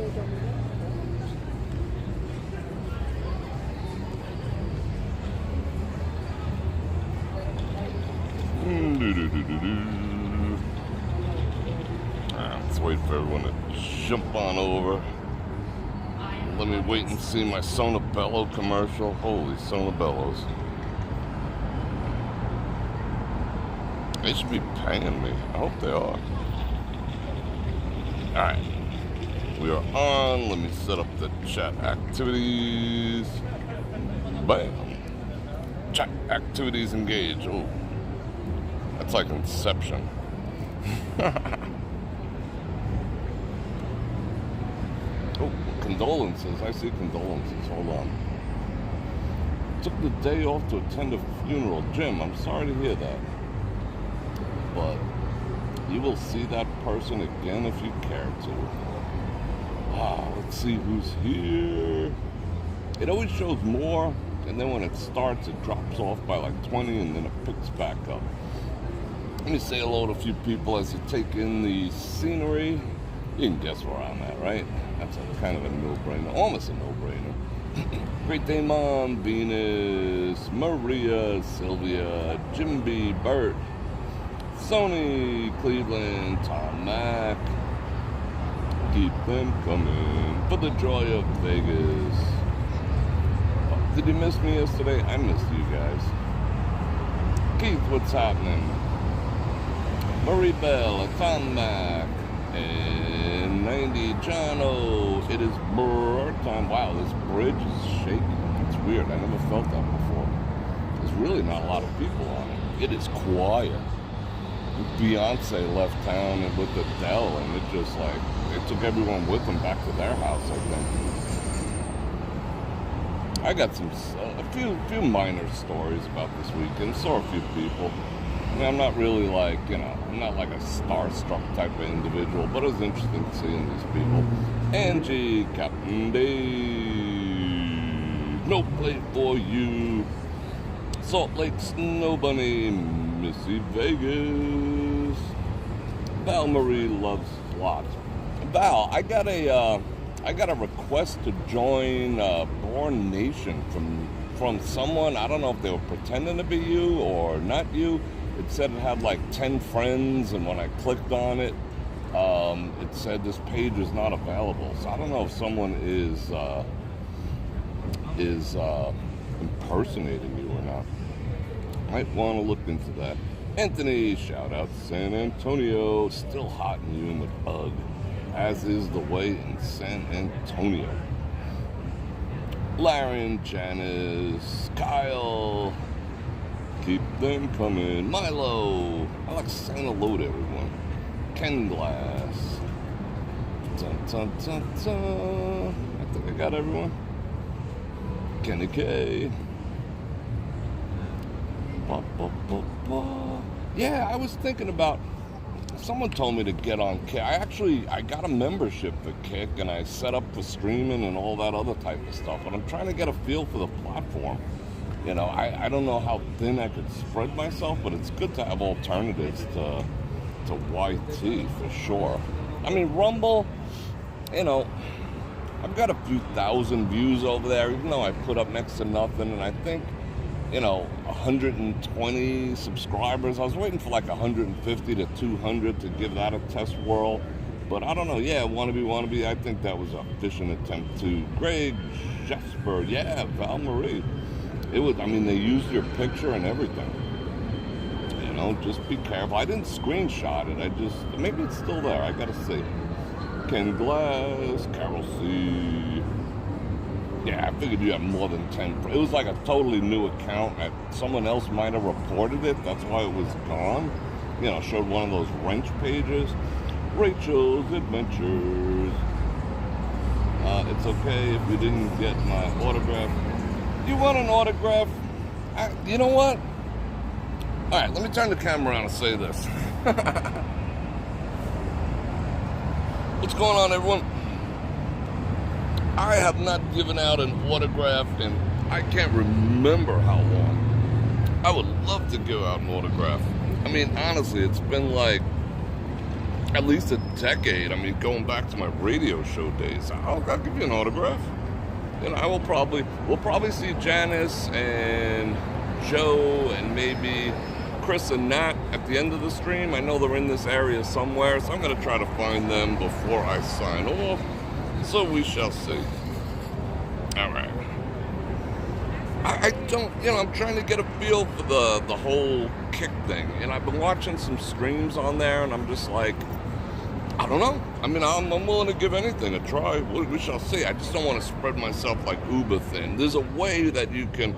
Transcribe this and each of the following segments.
Let's wait for everyone to jump on over. Let me wait and see my Sonobello commercial. Holy Sonobellos. They should be paying me. I hope they are. Alright. We are on. Let me set up the chat activities. Bam. Chat activities engage. Oh. That's like Inception. Oh, condolences. I see condolences. Hold on. Took the day off to attend a funeral. Jim, I'm sorry to hear that. But you will see that person again if you care to. Let's see who's here. It always shows more, and then when it starts, it drops off by like 20, and then it picks back up. Let me say hello to a few people as you take in the scenery. You can guess where I'm at, right? That's a kind of a no-brainer, almost a no-brainer. Great Day Mom, Venus, Maria, Sylvia, Jim B, Bert, Sony, Cleveland, Tom Mack. Keep them coming for the joy of Vegas. Did you miss me yesterday? I missed you guys. Keith, what's happening? Marie Bell, Tom Mack, and 90 Jono. It is Bror time. Wow, this bridge is shaking. It's weird. I never felt that before. There's really not a lot of people on it. It is quiet. Beyonce left town and with Adele, and it just like, it took everyone with them back to their house, I think. I got a few minor stories about this weekend. Saw a few people. I mean, I'm not really like, I'm not like a starstruck type of individual, but it was interesting seeing these people. Angie, Captain Dave, no plate for you. Salt Lake Snow Bunny, Missy Vegas. Val Marie loves lots. Val, I got a request to join Born Nation from someone. I don't know if they were pretending to be you or not you. It said it had like 10 friends, and when I clicked on it, it said this page is not available. So I don't know if someone is impersonating you or not. Might want to look into that. Anthony, shout out to San Antonio. Still hot in you in the bug, as is the way in San Antonio. Laren, Janice, Kyle, keep them coming. Milo, I like saying hello to everyone. Ken Glass, dun, dun, dun, dun. I think I got everyone. Kenny K. Ba, ba, ba, ba. Yeah, I was thinking about, someone told me to get on Kick. I got a membership for Kick, and I set up for streaming and all that other type of stuff, but I'm trying to get a feel for the platform. I don't know how thin I could spread myself, but it's good to have alternatives to YT for sure. I mean, Rumble, I've got a few thousand views over there, even though I put up next to nothing, and I think, 120 subscribers. I was waiting for like 150 to 200 to give that a test whirl. But I don't know. Yeah, wannabe. I think that was a fishing attempt too. Greg, Jesper, yeah, Val Marie. It was, they used your picture and everything. Just be careful. I didn't screenshot it. Maybe it's still there. I gotta see. Ken Glass, Carol C. Yeah, I figured you had more than 10. It was like a totally new account. Someone else might have reported it. That's why it was gone. Showed one of those wrench pages. Rachel's Adventures. It's okay if you didn't get my autograph. You want an autograph? You know what? All right, let me turn the camera around and say this. What's going on, everyone? I have not given out an autograph in I can't remember how long. I would love to give out an autograph. Honestly, it's been like at least a decade. I mean, going back to my radio show days, I'll give you an autograph. And we'll probably see Janice and Joe and maybe Chris and Nat at the end of the stream. I know they're in this area somewhere, so I'm going to try to find them before I sign off. So we shall see. All right. I don't, I'm trying to get a feel for the whole kick thing. And I've been watching some streams on there, and I'm just like, I don't know. I mean, I'm willing to give anything a try. We shall see. I just don't want to spread myself like uber thin. There's a way that you can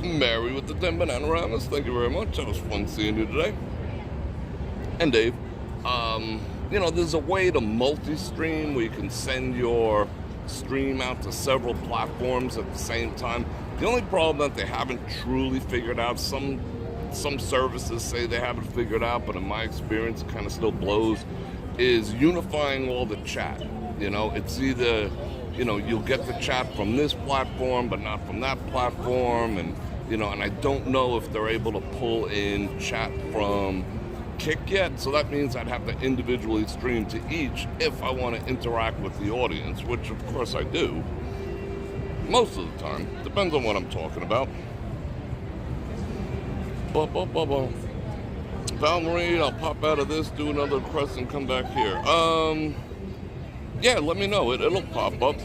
marry with the 10 Bananagramas. Thank you very much. That was fun seeing you today. And Dave. There's a way to multi-stream where you can send your stream out to several platforms at the same time. The only problem that they haven't truly figured out, some services say they haven't figured out, but in my experience it kind of still blows, is unifying all the chat. It's either, you'll get the chat from this platform but not from that platform, and I don't know if they're able to pull in chat from Kick yet, so that means I'd have to individually stream to each if I want to interact with the audience, which of course I do most of the time. Depends on what I'm talking about. Val Marie, I'll pop out of this, do another request, and come back here. Yeah, let me know. It'll pop up.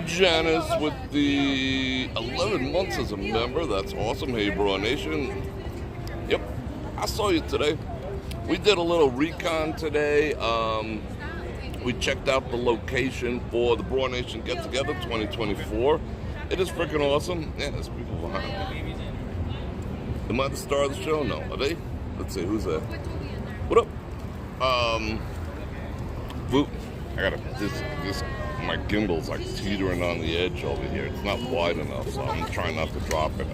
Janice with the 11 months as a member. That's awesome. Hey, Bro Nation. Yep. I saw you today. We did a little recon today. We checked out the location for the Bror Nation Get Together 2024. It is freaking awesome. Yeah, there's people behind me. Am I the star of the show? No. Are they? Let's see, who's that? What up? I gotta, my gimbal's like teetering on the edge over here. It's not wide enough, so I'm trying not to drop it.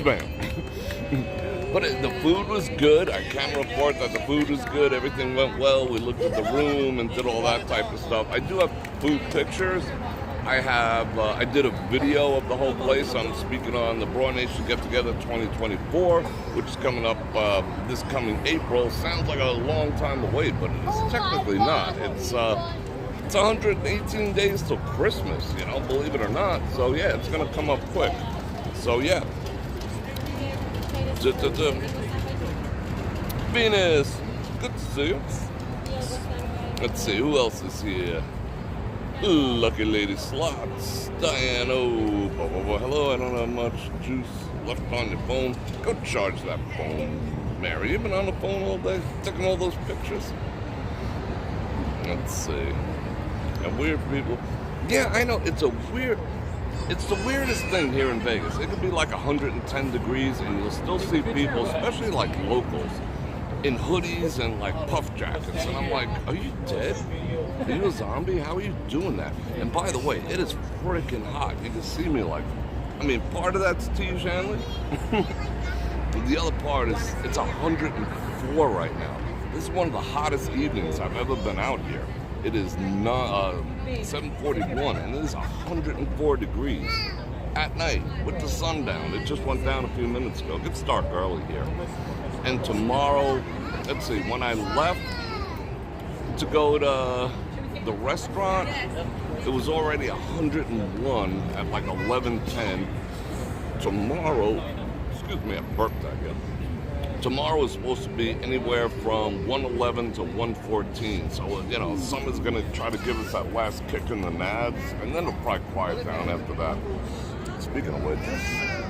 Man. But the food was good. I can report that the food was good. Everything went well. We looked at the room and did all that type of stuff. I do have food pictures. I did a video of the whole place. I'm speaking on the Bror Nation Get Together 2024, which is coming up this coming April. Sounds like a long time to wait, but it's technically not. It's 118 days till Christmas, believe it or not. So yeah, it's gonna come up quick. So yeah. Venus, good to see you. Let's see, who else is here? Lucky Lady Slots, Diane, hello, I don't have much juice left on your phone. Go charge that phone, Mary. You've been on the phone all day, taking all those pictures. Let's see. And weird people. Yeah, I know, it's the weirdest thing here in Vegas. It could be like 110 degrees and you'll still see people, especially like locals, in hoodies and like puff jackets. And I'm like, are you dead? Are you a zombie? How are you doing that? And by the way, it is freaking hot. You can see me like, part of that's T. Shanley. The other part is it's 104 right now. This is one of the hottest evenings I've ever been out here. It is not 7:41 and it is 104 degrees at night with the sun down. It just went down a few minutes ago. It gets dark early here. And tomorrow, let's see, when I left to go to the restaurant, it was already 101 at like 11:10. Tomorrow, excuse me, I burped, I guess. Tomorrow is supposed to be anywhere from 111 to 114. So, summer's going to try to give us that last kick in the nads, and then it'll probably quiet down after that. Speaking of which, I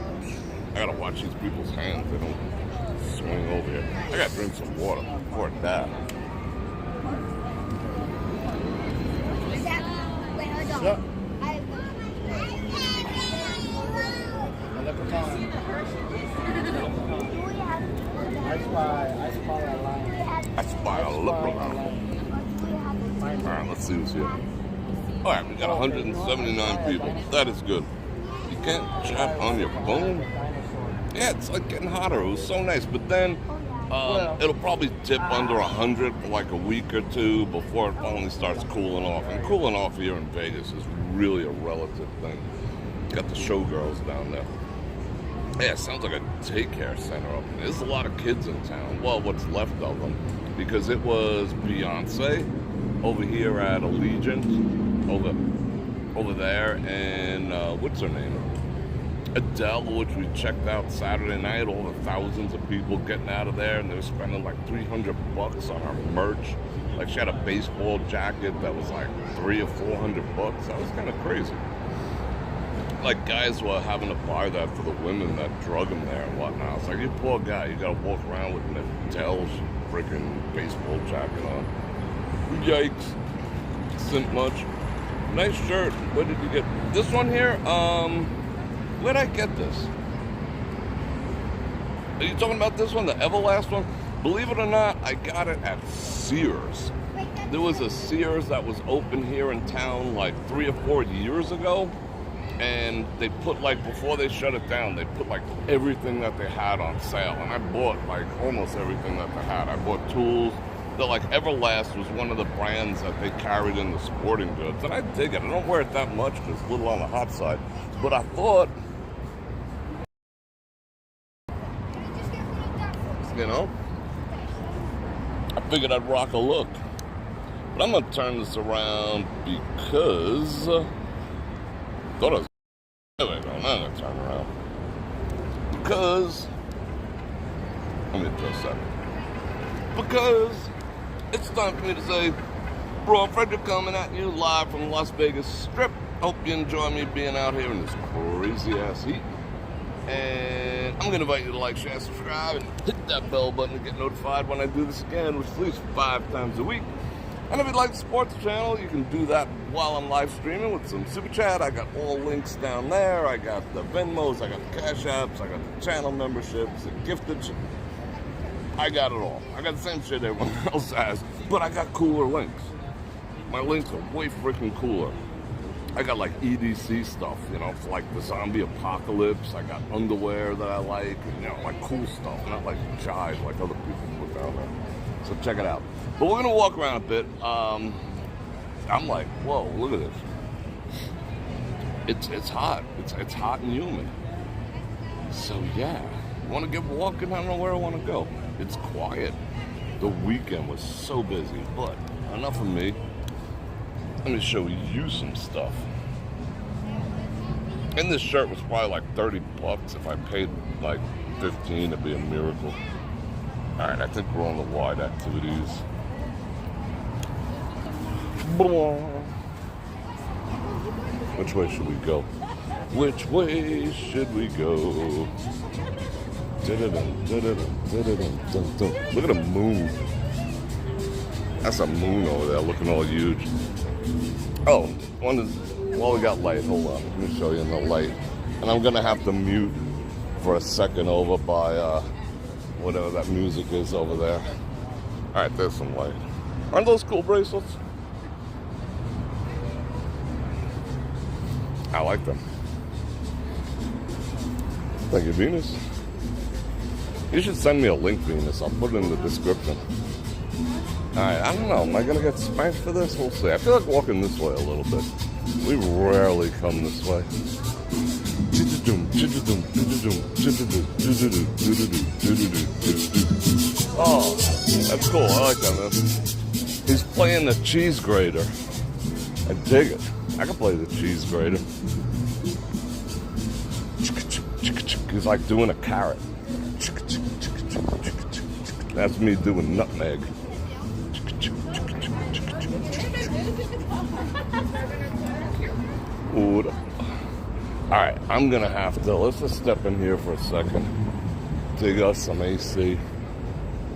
got to watch these people's hands. They don't swing over here. I got to drink some water before I die. Yep. I spy a leprechaun. Alright, let's see who's here. Alright, we got 179 people. That is good. You can't chat on your phone? Yeah, it's like getting hotter. It was so nice. But then it'll probably dip under 100 for like a week or two before it finally starts cooling off. And cooling off here in Vegas is really a relative thing. Got the showgirls down there. Yeah, it sounds like a daycare center up there. There's a lot of kids in town. Well, what's left of them. Because it was Beyonce over here at Allegiant, over there, and what's her name? Adele, which we checked out Saturday night. All the thousands of people getting out of there, and they were spending like $300 on her merch. Like she had a baseball jacket that was like $300 or $400. That was kind of crazy. Like guys were having to buy that for the women that drug them there and whatnot. It's like, you poor guy, you gotta walk around with an Adele's freaking baseball jacket on. Yikes. Isn't much. Nice shirt. Where did you get this one here? Where'd I get this? Are you talking about this one, the Everlast one? Believe it or not, I got it at Sears. There was a Sears that was open here in town like 3 or 4 years ago. And they put, like, before they shut it down, they put like everything that they had on sale. And I bought like almost everything that they had. I bought tools. They're like, Everlast was one of the brands that they carried in the sporting goods. And I dig it. I don't wear it that much because it's a little on the hot side. But I thought, you know, I figured I'd rock a look. But I'm going to turn this around because thought I was anyway, I'm not going to turn around. Because, let me just a second. Because it's time for me to say, Bror Fredrik coming at you live from Las Vegas Strip. Hope you enjoy me being out here in this crazy ass heat. And I'm going to invite you to like, share, subscribe, and hit that bell button to get notified when I do this again, which is at least 5 times a week. And if you'd like to support the channel, you can do that while I'm live streaming with some Super Chat. I got all links down there. I got the Venmos, I got the Cash Apps, I got the channel memberships, the gifted. I got it all. I got the same shit everyone else has, but I got cooler links. My links are way freaking cooler. I got like EDC stuff, you know, for like the zombie apocalypse. I got underwear that I like, you know, like cool stuff, not like jive like other people put down there. So check it out. But we're gonna walk around a bit. I'm like, whoa, look at this. It's hot. It's hot and humid. So yeah, I want to get walking. I don't know where I want to go. It's quiet. The weekend was so busy, but enough of me. Let me show you some stuff. And this shirt was probably like $30. If I paid like 15, it'd be a miracle. All right, I think we're on the wide activities. Which way should we go? Which way should we go? Look at the moon. That's a moon over there looking all huge. Oh, while we got light, hold on. Let me show you in the light. And I'm going to have to mute for a second over by whatever that music is over there. All right, there's some light. Aren't those cool bracelets? I like them. Thank you, Venus. You should send me a link, Venus. I'll put it in the description. Alright, I don't know. Am I going to get spanked for this? We'll see. I feel like walking this way a little bit. We rarely come this way. Oh, that's cool. I like that, man. He's playing the cheese grater. I dig it. I can play the cheese grater. He's like doing a carrot. That's me doing nutmeg. Alright, I'm gonna have to, let's just step in here for a second. Dig us some AC.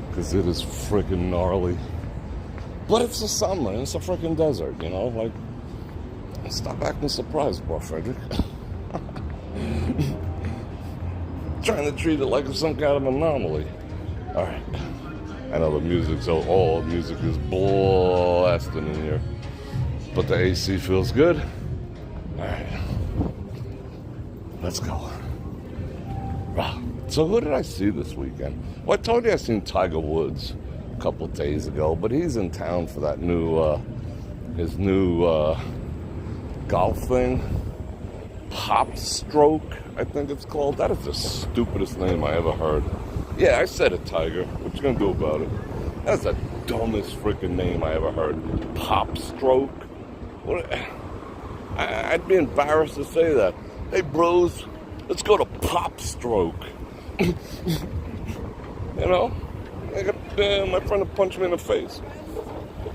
Because it is freaking gnarly. But it's the summer and it's a freaking desert, you know? Like, stop acting surprised, Bror Fredrik. Trying to treat it like it's some kind of anomaly. Alright. I know the music's all music is blasting in here. But the AC feels good. Alright. Let's go. So who did I see this weekend? Well, I told you I seen Tiger Woods a couple days ago, but he's in town for that new his new golf thing. Pop Stroke, I think it's called. That is the stupidest name I ever heard. Yeah, I said it, Tiger. What you gonna do about it? That's the dumbest freaking name I ever heard. Pop Stroke. What? I'd be embarrassed to say that. Hey, bros, let's go to Pop Stroke. You know? I got my friend to punch me in the face.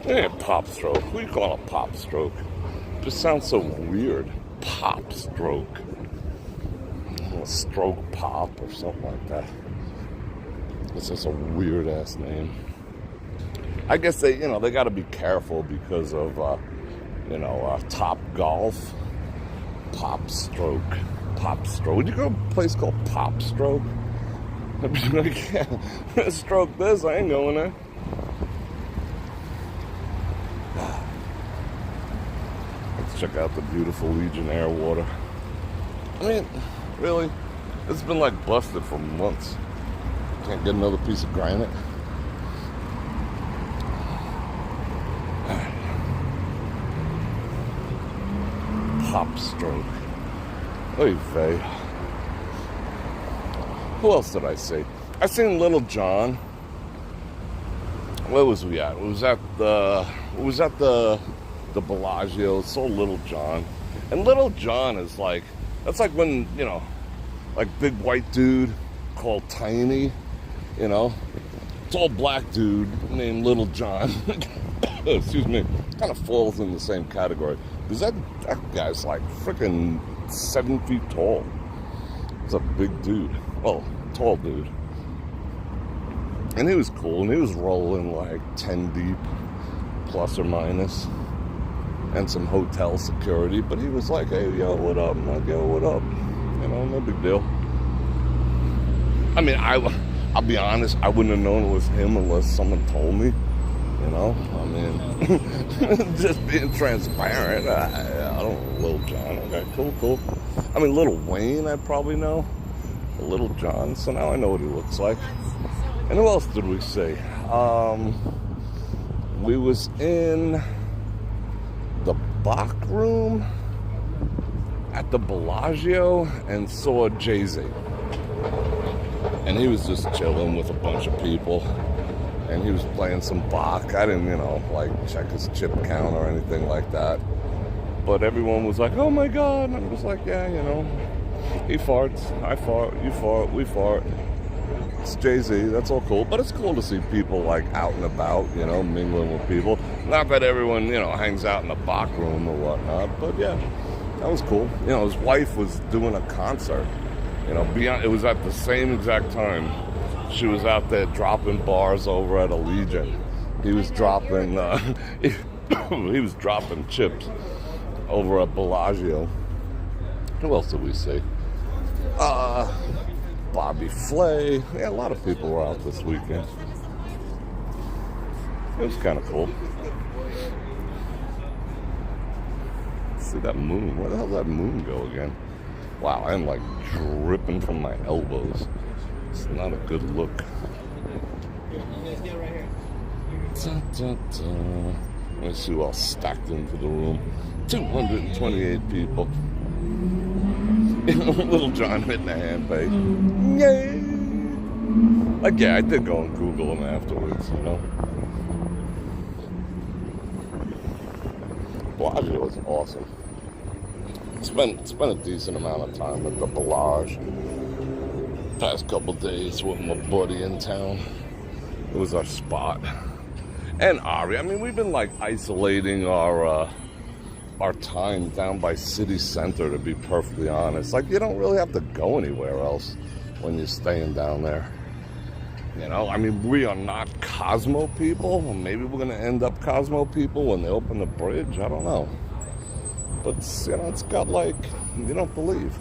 Hey, Pop Stroke. Who you call a Pop Stroke? Just sounds so weird. Pop Stroke. A stroke pop or something like that. It's just a weird ass name. I guess they got to be careful because of, Top Golf. Pop Stroke. Pop Stroke. Would you go to a place called Pop Stroke? I'd be like, yeah, stroke this, I ain't going there. Let's check out the beautiful Legionnaire water. I mean, really? It's been like busted for months. Can't get another piece of granite. Pop Stroke. Oy vey. Who else did I see? I seen Little John. Where was we at? It was at the Bellagio. Saw Little John. And Little John is like, that's like when, like big white dude called Tiny, tall black dude named Little John. Excuse me. Kind of falls in the same category. Because that guy's like freaking 7 feet tall. He's a big dude. Well, tall dude. And he was cool. And he was rolling like 10 deep, plus or minus. And some hotel security. But he was like, hey, yo, what up? I'm like, yo, what up? No big deal. I mean, I'll be honest, I wouldn't have known it was him unless someone told me. I mean, just being transparent. I don't know, Little John. Okay, cool. I mean, Little Wayne, I probably know. Little John, so now I know what he looks like. And who else did we see? We was in the Bach Room at the Bellagio and saw Jay-Z. And he was just chilling with a bunch of people. And he was playing some Bach. I didn't, check his chip count or anything like that. But everyone was like, oh my God. And I was like, yeah, he farts, I fart, you fart, we fart. It's Jay-Z, that's all cool. But it's cool to see people like out and about, mingling with people. Not that everyone, hangs out in the Bach Room or whatnot. But yeah, that was cool. His wife was doing a concert. It was at the same exact time. She was out there dropping bars over at Allegiant. He was dropping, he was dropping chips over at Bellagio. Who else did we see? Bobby Flay. Yeah, a lot of people were out this weekend. It was kind of cool. See that moon? Where the hell did that moon go again? Wow, I'm like dripping from my elbows. It's not a good look. Let me see who else stacked into the room. 228 people. Little John hitting a hand pay. Yay! Like, yeah, I did go and Google him afterwards, Bellagio was awesome. Spent a decent amount of time at the Bellagio. Past couple days with my buddy in town. It was our spot. And Ari, I mean, we've been like isolating our time down by City Center, to be perfectly honest. Like, you don't really have to go anywhere else when you're staying down there. I mean, we are not Cosmo people. Maybe we're going to end up Cosmo people when they open the bridge. I don't know. But, it's got like, you don't believe.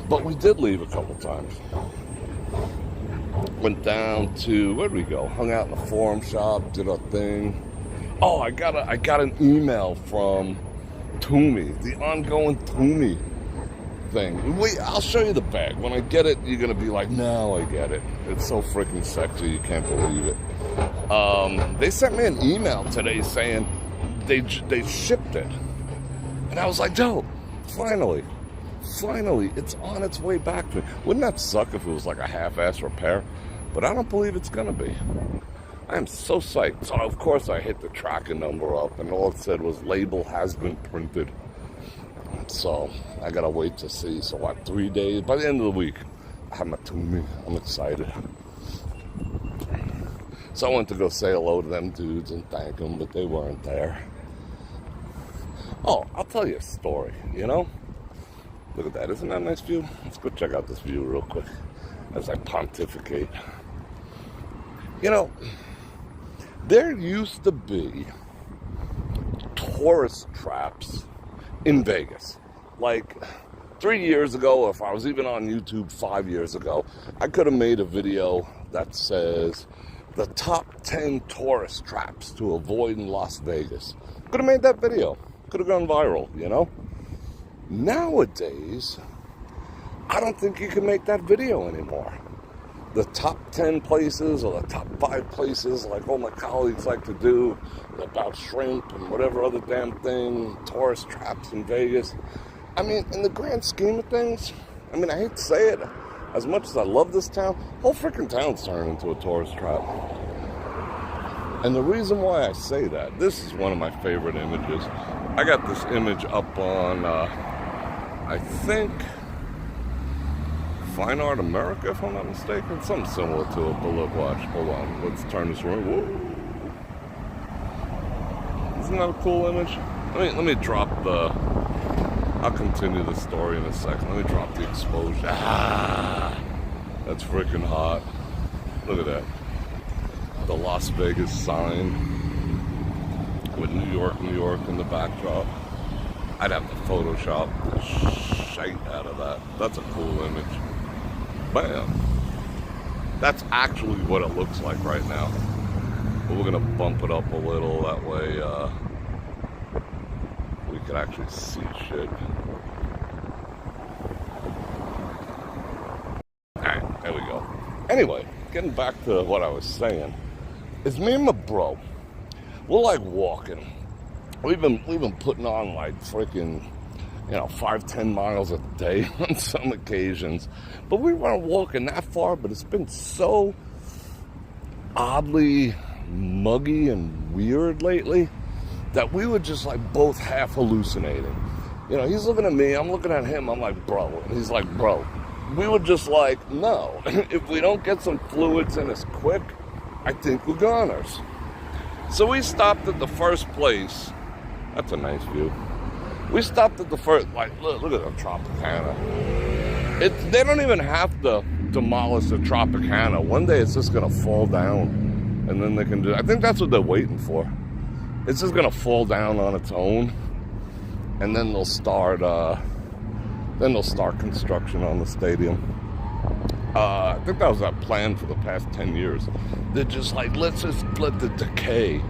But we did leave a couple times. Went down to, where'd we go? Hung out in the Forum shop, did our thing. Oh, I got an email from Toomey, the ongoing Toomey thing. Wait, I'll show you the bag. When I get it, you're gonna be like, now I get it. It's so freaking sexy, you can't believe it. They sent me an email today saying they shipped it. And I was like, yo, finally, it's on its way back to me. Wouldn't that suck if it was like a half-ass repair? But I don't believe it's going to be. I am so psyched. So, of course, I hit the tracking number up, and all it said was label has been printed. So, I got to wait to see. So, what, 3 days? By the end of the week, I have my tuning. I'm excited. So, I went to go say hello to them dudes and thank them, but they weren't there. Oh, I'll tell you a story, you know? Look at that. Isn't that a nice view? Let's go check out this view real quick as I pontificate. You know, there used to be tourist traps in Vegas. Like 3 years ago, or if I was even on YouTube 5 years ago, I could have made a video that says the top 10 tourist traps to avoid in Las Vegas. Could have made that video. Could have gone viral, you know? Nowadays, I don't think you can make that video anymore. The top 10 places or the top 5 places, like all my colleagues like to do, about shrimp and whatever other damn thing, tourist traps in Vegas. I mean, in the grand scheme of things, I mean, I hate to say it, as much as I love this town, whole freaking town's turned into a tourist trap. And the reason why I say that, this is one of my favorite images. I got this image up on, I think, Fine Art America, if I'm not mistaken. Something similar to it, but look, watch. Hold on. Let's turn this around. Whoa. Isn't that a cool image? Let me drop the... I'll continue the story in a second. Let me drop the exposure. Ah! That's freaking hot. Look at that. The Las Vegas sign with New York in the backdrop. I'd have to Photoshop the shite out of that. That's a cool image. Bam. That's actually what it looks like right now. But we're gonna bump it up a little, that way we can actually see shit. Alright, there we go. Anyway, getting back to what I was saying. It's me and my bro. We're like walking. We've been putting on like freaking, 5-10 miles a day on some occasions. But we weren't walking that far, but it's been so oddly muggy and weird lately that we were just like both half hallucinating. He's looking at me, I'm looking at him, I'm like, bro. And he's like, bro. We were just like, no. If we don't get some fluids in us quick, I think we're goners. So we stopped at the first place. That's a nice view. We stopped at the first, like, look at the Tropicana. They don't even have to demolish the Tropicana. One day it's just going to fall down, and then they can do, I think that's what they're waiting for. It's just going to fall down on its own, and then they'll start construction on the stadium. I think that was our plan for the past 10 years. They're just like, let's just let the decay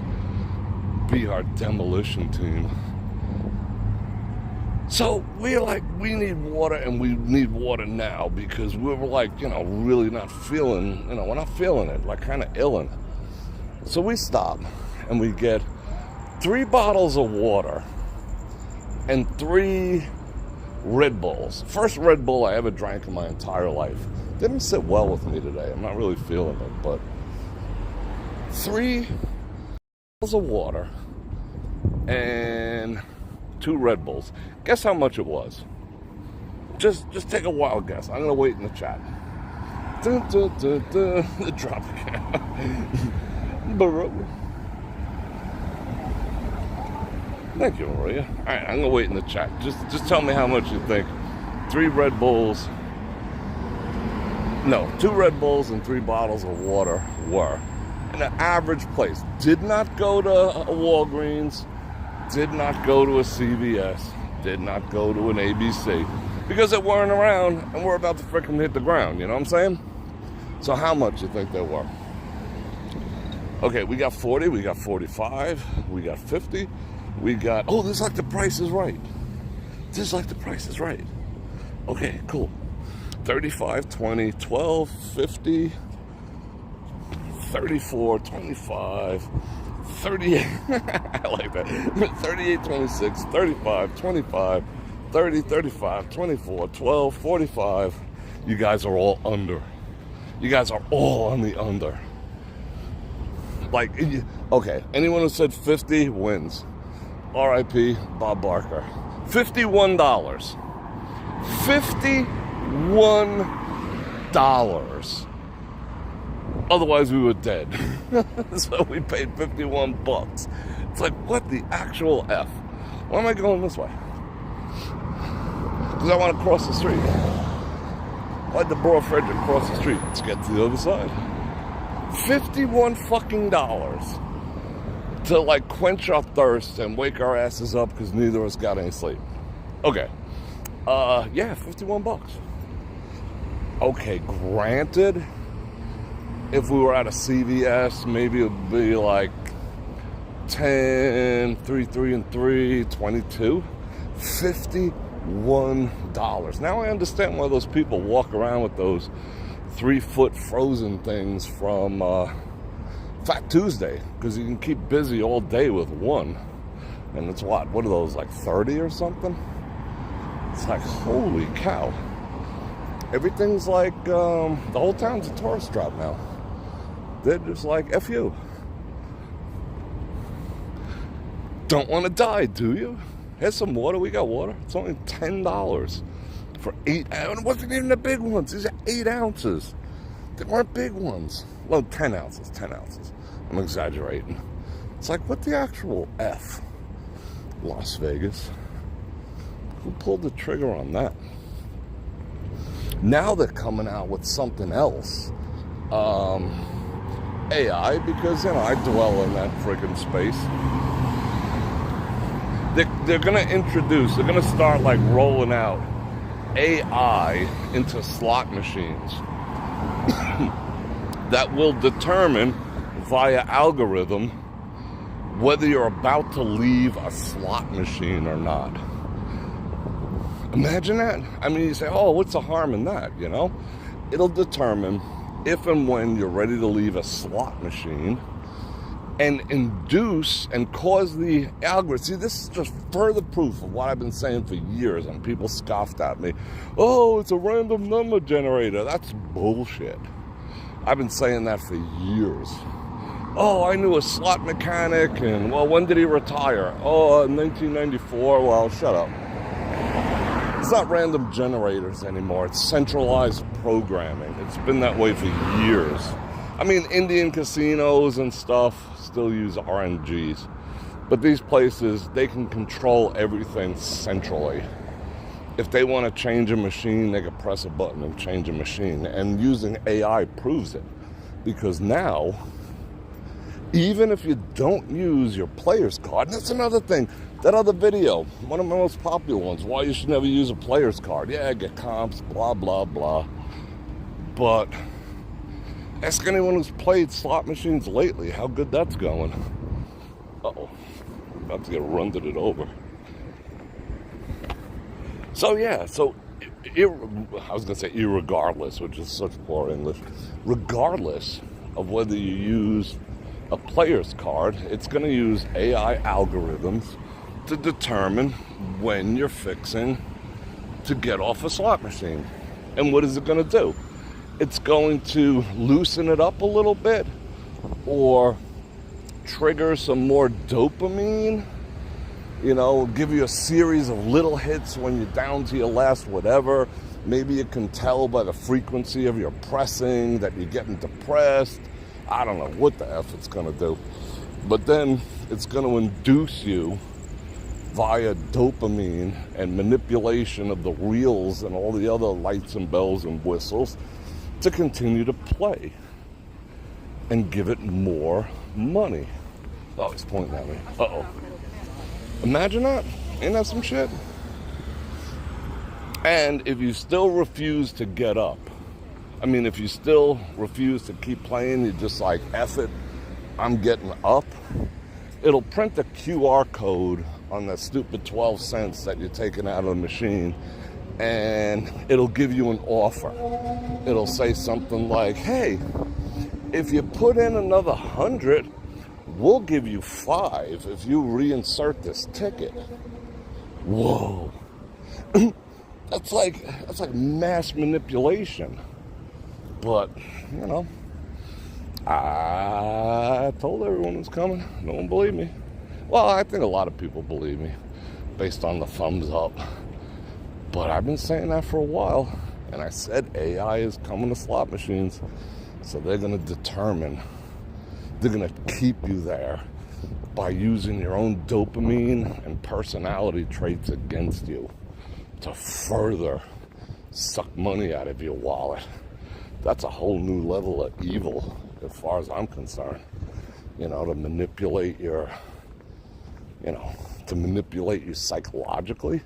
be our demolition team. So we're like, we need water, and we need water now, because we were like, really not feeling, we're not feeling it, like kind of ill in it. So we stop and we get 3 bottles of water and 3 Red Bulls. First Red Bull I ever drank in my entire life. Didn't sit well with me today. I'm not really feeling it, but 3 bottles of water and 2 Red Bulls. Guess how much it was? Just take a wild guess. I'm gonna wait in the chat. The Tropicana. Thank you, Maria. All right, I'm gonna wait in the chat. Just tell me how much you think 3 Red Bulls. No, 2 Red Bulls and 3 bottles of water were. In an average place. Did not go to a Walgreens. Did not go to a CVS. Did not go to an ABC. Because they weren't around and we're about to freaking hit the ground. You know what I'm saying? So how much you think they were? Okay, we got 40. We got 45. We got 50. We got... Oh, this is like the Price is Right. This is like the Price is Right. Okay, cool. 35, 20, 12, 50, 34, 25, 38, I like that, 38, 26, 35, 25, 30, 35, 24, 12, 45. You guys are all under. You guys are all on the under. Like, okay, anyone who said 50 wins. R.I.P. Bob Barker. $51. $51. Otherwise, we were dead. So we paid 51 bucks. It's like, what the actual F? Why am I going this way? Because I want to cross the street. Why'd the Bror Fredrik cross the street? Let's get to the other side. 51 fucking dollars to like quench our thirst and wake our asses up because neither of us got any sleep. Okay. Yeah, 51 bucks. Okay, granted, if we were at a CVS, maybe it would be like 10, 3, 3, and 3, 22. $51. Now I understand why those people walk around with those 3-foot frozen things from Fat Tuesday, because you can keep busy all day with one. And it's what are those, like 30 or something? It's like, holy cow. Everything's like, the whole town's a tourist trap now. They're just like, F you. Don't want to die, do you? Here's some water. We got water. It's only $10 for 8 ounces. It wasn't even the big ones. These are 8 ounces. They weren't big ones. Well, 10 ounces. 10 ounces. I'm exaggerating. It's like, what the actual F? Las Vegas. Who pulled the trigger on that? Now they're coming out with something else. AI, because, I dwell in that friggin' space. They're going to introduce, they're going to start like rolling out AI into slot machines that will determine via algorithm whether you're about to leave a slot machine or not. Imagine that. I mean, you say, oh, what's the harm in that, It'll determine if and when you're ready to leave a slot machine and induce and cause the algorithm. See, this is just further proof of what I've been saying for years, and people scoffed at me. Oh, it's a random number generator. That's bullshit. I've been saying that for years. Oh, I knew a slot mechanic, and, well, when did he retire? Oh, in 1994. Well, shut up. It's not random generators anymore. It's centralized programming. It's been that way for years. I mean, Indian casinos and stuff still use RNGs. But these places, they can control everything centrally. If they want to change a machine, they can press a button and change a machine. And using AI proves it. Because now, even if you don't use your player's card, and that's another thing, that other video, one of my most popular ones, why you should never use a player's card. Yeah, get comps, blah, blah, blah. But ask anyone who's played slot machines lately how good that's going. Uh-oh, I'm about to get run-it over. So, yeah, I was going to say irregardless, which is such poor English. Regardless of whether you use a player's card, it's going to use AI algorithms to determine when you're fixing to get off a slot machine. And what is it going to do? It's going to loosen it up a little bit or trigger some more dopamine, give you a series of little hits when you're down to your last whatever. Maybe you can tell by the frequency of your pressing that you're getting depressed. I don't know what the F it's going to do. But then it's going to induce you via dopamine and manipulation of the reels and all the other lights and bells and whistles to continue to play and give it more money. Oh, he's pointing at me. Uh-oh. Imagine that. Ain't that some shit? And if you still refuse to get up, if you still refuse to keep playing, you're just like, F it, I'm getting up, it'll print a QR code on that stupid 12 cents that you're taking out of the machine, and it'll give you an offer. It'll say something like, hey, if you put in another 100, we'll give you 5 if you reinsert this ticket. Whoa. That's like mass manipulation. But, you know, I told everyone it's coming. No one believed me. Well, I think a lot of people believe me based on the thumbs up. But I've been saying that for a while. And I said AI is coming to slot machines. So they're going to determine, they're going to keep you there by using your own dopamine and personality traits against you to further suck money out of your wallet. That's a whole new level of evil as far as I'm concerned. You know, to manipulate you psychologically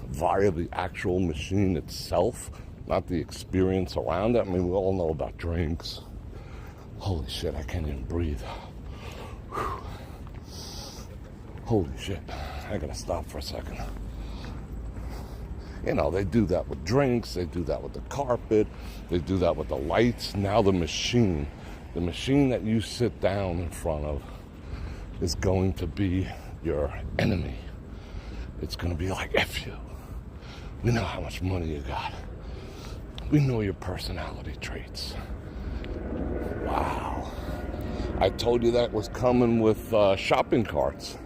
via the actual machine itself, not the experience around it. I mean, we all know about drinks. Holy shit, I can't even breathe. Whew. Holy shit, I gotta stop for a second. You know, they do that with drinks, they do that with the carpet, they do that with the lights. Now the machine that you sit down in front of is going to be your enemy. It's going to be like, F you. We know how much money you got. We know your personality traits. Wow. I told you that was coming with shopping carts.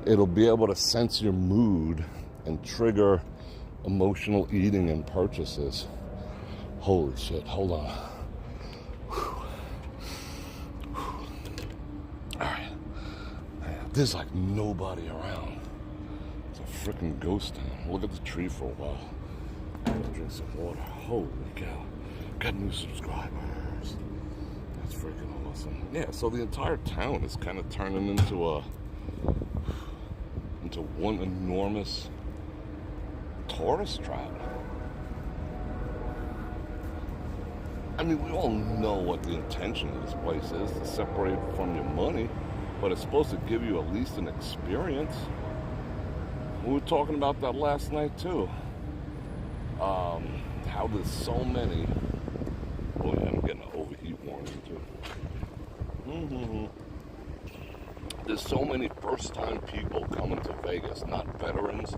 It'll be able to sense your mood and trigger emotional eating and purchases. Holy shit, hold on. Alright. There's like nobody around. It's a freaking ghost town. Look at the tree for a while. I'm gonna drink some water. Holy cow. Got new subscribers. That's freaking awesome. Yeah, so the entire town is kind of turning into one enormous tourist trap. I mean, we all know what the intention of this place is, to separate from your money, but it's supposed to give you at least an experience. We were talking about that last night too. How there's so many. Oh yeah, I'm getting an overheat warning too. There's so many first-time people coming to Vegas, not veterans.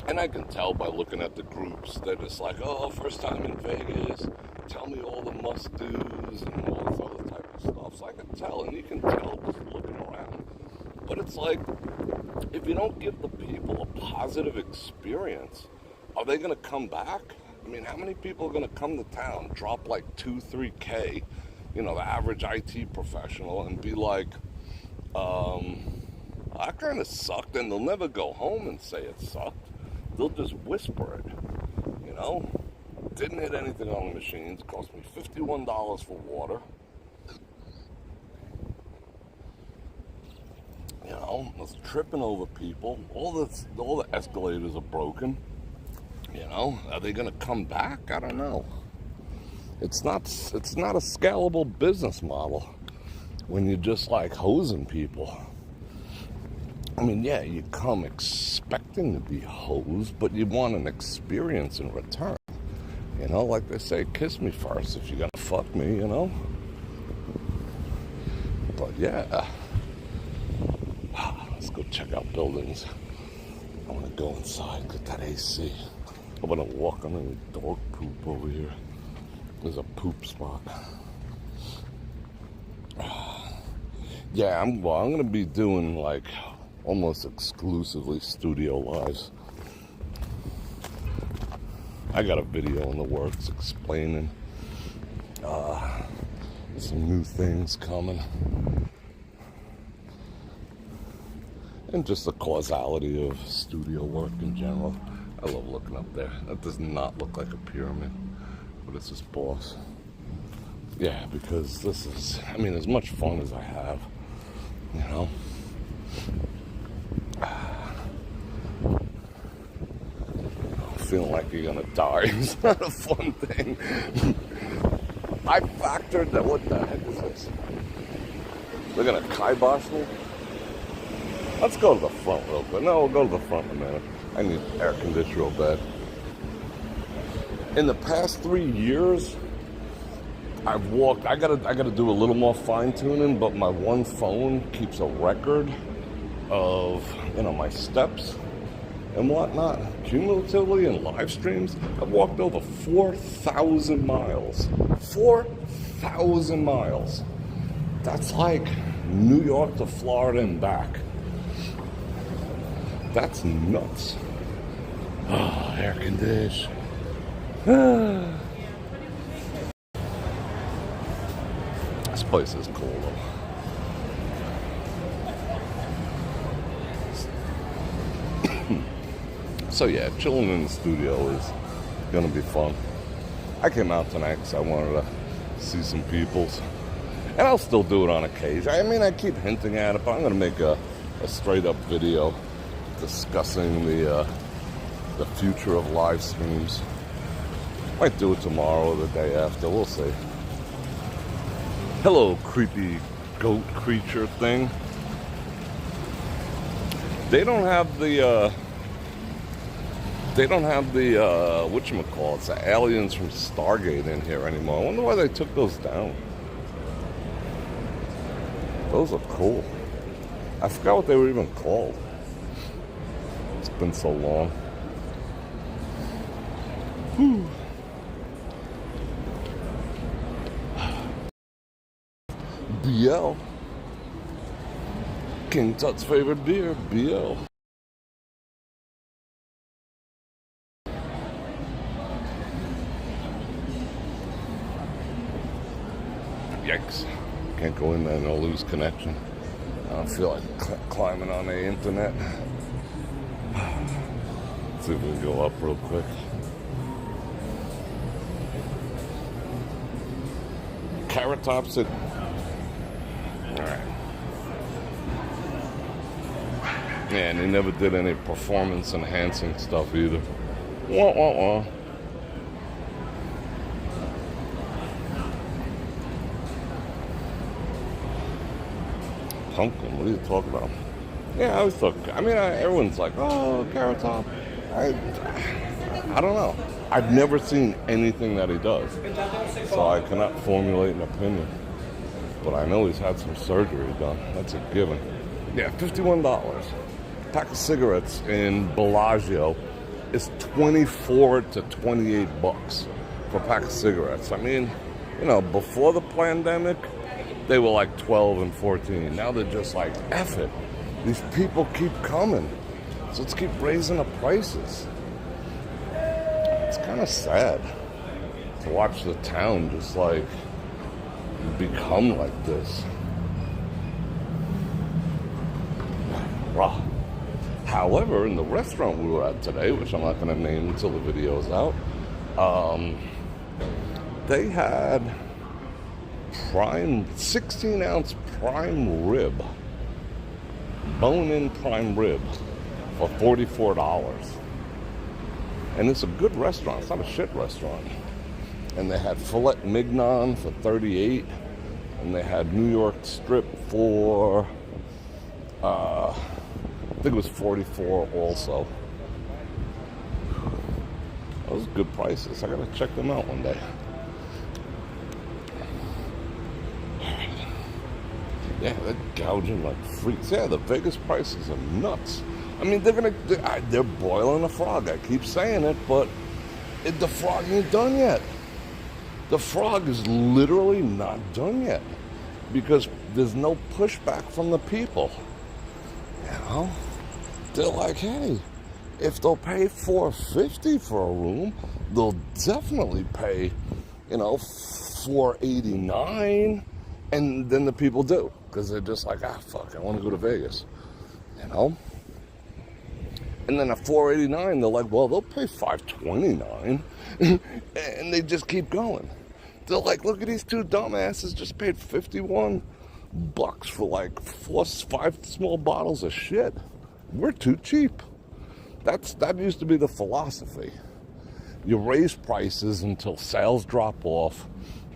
And I can tell by looking at the groups, they're just like, oh, first time in Vegas, tell me all the must-dos and all this other type of stuff. So I can tell, and you can tell just looking around. But it's like, if you don't give the people a positive experience, are they going to come back? I mean, how many people are going to come to town, drop like 2-3K, you know, the average IT professional, and be like, I kind of sucked, and they'll never go home and say it sucked. They'll just whisper it, you know? Didn't hit anything on the machines. Cost me $51 for water. You know, I was tripping over people. All the escalators are broken. You know, are they going to come back? I don't know. It's not a scalable business model when you're just like hosing people. I mean, yeah, you come expecting to be hosed, but you want an experience in return. You know, like they say, kiss me first if you're gonna fuck me, you know? But yeah, let's go check out buildings. I wanna go inside, get that AC. I'm gonna walk on any dog poop over here. There's a poop spot. Yeah, I'm gonna be doing like almost exclusively studio lives. I got a video in the works explaining some new things coming. And just the causality of studio work in general. I love looking up there. That does not look like a pyramid, but it's this boss. Yeah, because this is, I mean, as much fun as I have, you know. Feeling like you're gonna die. It's not a fun thing. I factored that. What the heck is this? They're gonna kibosh me? Let's go to the front real quick. No, we'll go to the front in a minute. I need air conditioning real bad. In the past 3 years, I've walked. I gotta do a little more fine tuning, but my one phone keeps a record of, you know, my steps. and whatnot, cumulatively in live streams, I've walked over 4,000 miles. 4,000 miles. That's like New York to Florida and back. That's nuts. Oh, air condition. This place is cool though. So yeah, chilling in the studio is gonna be fun. I came out tonight because I wanted to see some peoples, and I'll still do it on occasion. I mean, I keep hinting at it, but I'm gonna make a straight up video discussing the future of live streams. Might do it tomorrow or the day after. We'll see. Hello, creepy goat creature thing. They don't have the whatchamacallits, the aliens from Stargate in here anymore. I wonder why they took those down. Those are cool. I forgot what they were even called. It's been so long. Whew. BL. King Tut's favorite beer, BL. Yikes. Can't go in there and I'll lose connection. I don't feel like climbing on the internet. Let's see if we can go up real quick. Carrot Top City. Alright. Yeah, and they never did any performance enhancing stuff either. Wah, wah, wah. Pumpkin, what are you talking about? Yeah, I always thought, everyone's like, oh, Carrot Top. I don't know. I've never seen anything that he does, so I cannot formulate an opinion. But I know he's had some surgery done. That's a given. Yeah, $51. Pack of cigarettes in Bellagio is 24 to 28 bucks for a pack of cigarettes. I mean, before the pandemic, they were like 12 and 14. Now they're just like, F it. These people keep coming. So let's keep raising the prices. It's kind of sad to watch the town just like become like this. Raw. However, in the restaurant we were at today, which I'm not going to name until the video's out, they had prime 16-ounce prime rib, bone-in prime rib for $44. And it's a good restaurant. It's not a shit restaurant. And they had filet mignon for $38, and they had New York strip for I think it was $44 also. Those are good prices. I gotta check them out one day. Yeah, they're gouging like freaks. Yeah, the Vegas prices are nuts. I mean, they're boiling a frog. I keep saying it, but the frog ain't done yet. The frog is literally not done yet because there's no pushback from the people. They're like, hey, if they'll pay $450 for a room, they'll definitely pay, $489, and then the people do, because they're just like, fuck, I want to go to Vegas, And then at $489, they're like, well, they'll pay $529, and they just keep going. They're like, look at these two dumbasses just paid $51 for like 5 small bottles of shit. We're too cheap. That used to be the philosophy. You raise prices until sales drop off,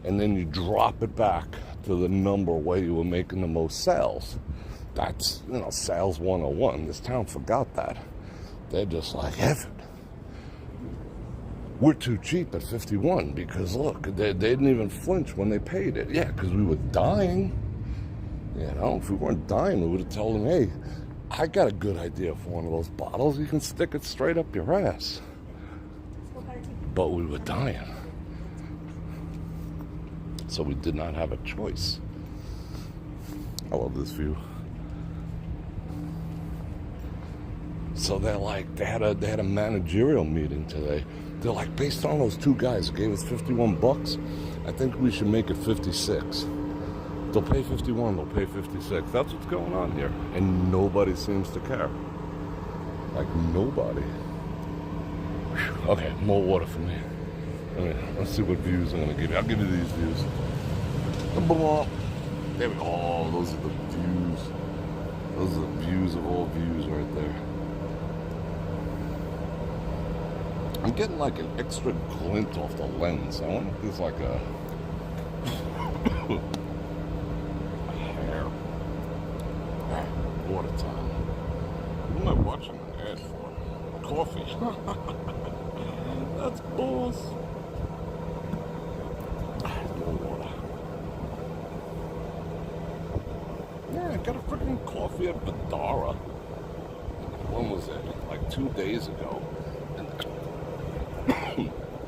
and then you drop it back to the number where you were making the most sales. That's, sales 101. This town forgot that. They're just like, F it. We're too cheap at 51 because, look, they didn't even flinch when they paid it. Yeah, because we were dying. If we weren't dying, we would have told them, hey, I got a good idea for one of those bottles. You can stick it straight up your ass. But we were dying. So we did not have a choice. I love this view. So they're like, they had a managerial meeting today. They're like, based on those two guys who gave us $51, I think we should make it 56. They'll pay 51, they'll pay 56. That's what's going on here. And nobody seems to care. Like, nobody. Whew. Okay, more water for me. Let's see what views I'm going to give you. I'll give you these views. There we go. Oh, those are the views. Those are the views of all views right there. I'm getting like an extra glint off the lens. I wonder if there's like a hair. Water time. What am I watching an ad for? Coffee. That's boss. More water. Yeah, I got a freaking coffee at Badara. When was it? Like 2 days ago.